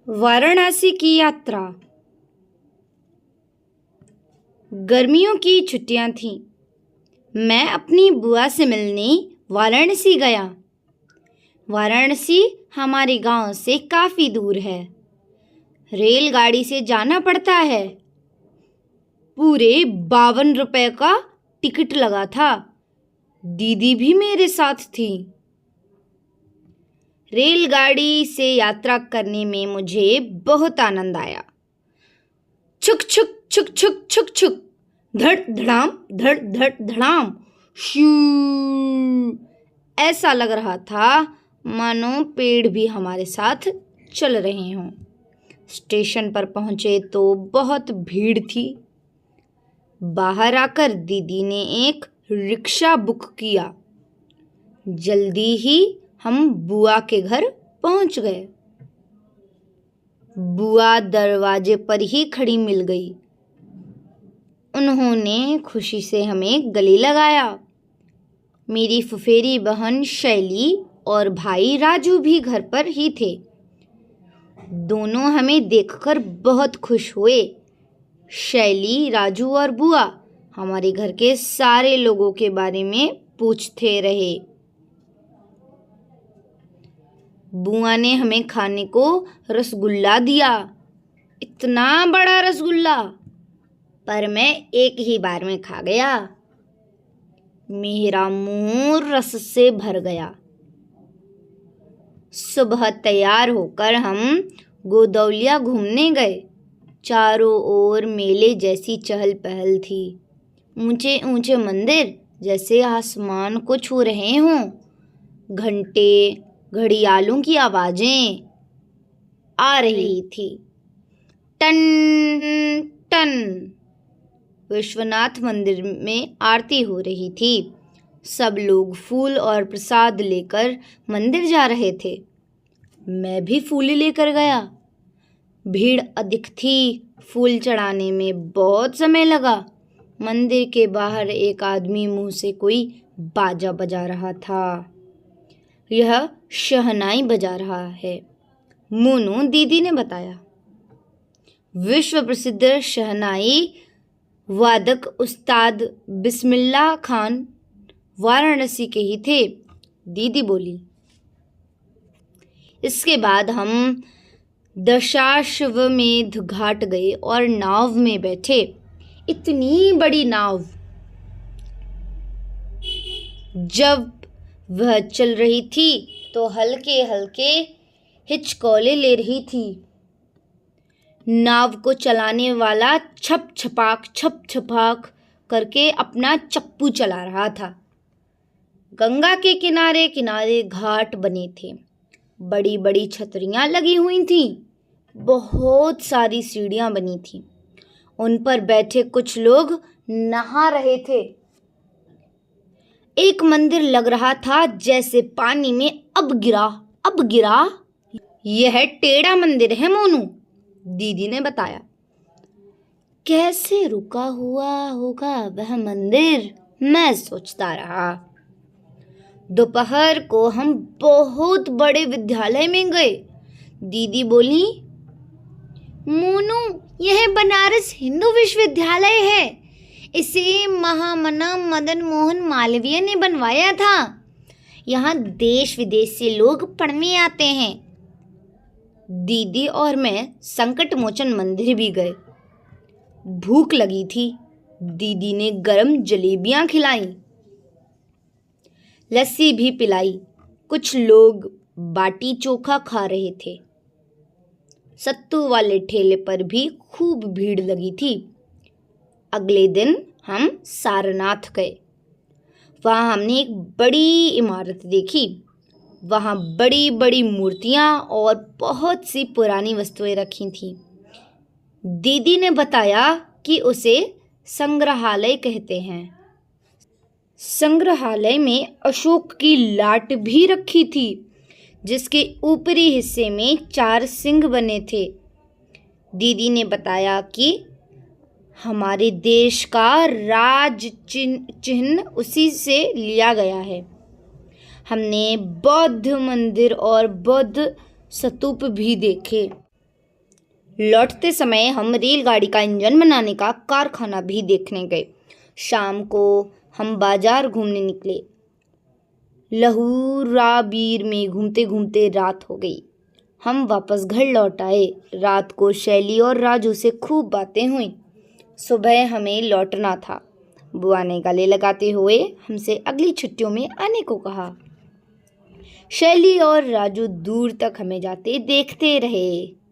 वाराणसी की यात्रा। गर्मियों की छुट्टियां थीं। मैं अपनी बुआ से मिलने वाराणसी गया। वाराणसी हमारे गांव से काफ़ी दूर है। रेलगाड़ी से जाना पड़ता है। पूरे 52 रुपए का टिकट लगा था। दीदी भी मेरे साथ थी। रेलगाड़ी से यात्रा करने में मुझे बहुत आनंद आया। छुक छुक छुक छुक छुक छुक, धड़ धड़ाम, धड़ धड़ धड़ाम, शू। ऐसा लग रहा था मानो पेड़ भी हमारे साथ चल रहे हों। स्टेशन पर पहुंचे तो बहुत भीड़ थी। बाहर आकर दीदी ने एक रिक्शा बुक किया। जल्दी ही हम बुआ के घर पहुंच गए। बुआ दरवाजे पर ही खड़ी मिल गई। उन्होंने खुशी से हमें गले लगाया। मेरी फुफेरी बहन शैली और भाई राजू भी घर पर ही थे। दोनों हमें देखकर बहुत खुश हुए। शैली, राजू और बुआ हमारे घर के सारे लोगों के बारे में पूछते रहे। बुआ ने हमें खाने को रसगुल्ला दिया। इतना बड़ा रसगुल्ला, पर मैं एक ही बार में खा गया। मेरा मुंह रस से भर गया। सुबह तैयार होकर हम गोदौलिया घूमने गए। चारों ओर मेले जैसी चहल पहल थी। ऊंचे ऊंचे मंदिर जैसे आसमान को छू रहे हों। घंटे, घड़ियालों की आवाजें आ रही थी। Ton ton. विश्वनाथ मंदिर में आरती हो रही थी। सब लोग फूल और प्रसाद लेकर मंदिर जा रहे थे। मैं भी फूल लेकर गया। भीड़ अधिक थी। फूल चढ़ाने में बहुत समय लगा। मंदिर के बाहर एक आदमी मुंह से कोई बाजा बजा रहा था। यह शहनाई बजा रहा है, मोनू दीदी ने बताया। विश्व प्रसिद्ध शहनाई वादक उस्ताद बिस्मिल्लाह खान वाराणसी के ही थे, दीदी बोली। इसके बाद हम दशाश्वमेध घाट गए और नाव में बैठे। इतनी बड़ी नाव, जब वह चल रही थी तो हल्के हल्के हिचकोले ले रही थी। नाव को चलाने वाला छप छपाक करके अपना चप्पू चला रहा था। गंगा के किनारे किनारे घाट बने थे। बड़ी बड़ी छतरियां लगी हुई थीं। बहुत सारी सीढ़ियां बनी थीं। उन पर बैठे कुछ लोग नहा रहे थे। एक मंदिर लग रहा था जैसे पानी में अब गिरा। यह टेढ़ा मंदिर है मोनू, दीदी ने बताया। कैसे रुका हुआ होगा वह मंदिर, मैं सोचता रहा। दोपहर को हम बहुत बड़े विद्यालय में गए। दीदी बोली, मोनू, यह बनारस हिंदू विश्वविद्यालय है। इसे महामना मदन मोहन मालवीय ने बनवाया था। यहाँ देश विदेश से लोग पढ़ने आते हैं। दीदी और मैं संकट मोचन मंदिर भी गए। भूख लगी थी। दीदी ने गरम जलेबियां खिलाई, लस्सी भी पिलाई। कुछ लोग बाटी चोखा खा रहे थे। सत्तू वाले ठेले पर भी खूब भीड़ लगी थी। अगले दिन हम सारनाथ गए। वहाँ हमने एक बड़ी इमारत देखी। वहाँ बड़ी बड़ी मूर्तियाँ और बहुत सी पुरानी वस्तुएं रखी थीं। दीदी ने बताया कि उसे संग्रहालय कहते हैं। संग्रहालय में अशोक की लाट भी रखी थी, जिसके ऊपरी हिस्से में 4 सिंह बने थे। दीदी ने बताया कि हमारे देश का राज चिन्ह उसी से लिया गया है। हमने बौद्ध मंदिर और बौद्ध स्तूप भी देखे। लौटते समय हम रेलगाड़ी का इंजन बनाने का कारखाना भी देखने गए। शाम को हम बाजार घूमने निकले। लहूराबीर में घूमते घूमते रात हो गई। हम वापस घर लौट आए। रात को शैली और राजू से खूब बातें हुई। सुबह हमें लौटना था। बुआ ने गले लगाते हुए हमसे अगली छुट्टियों में आने को कहा। शैली और राजू दूर तक हमें जाते देखते रहे।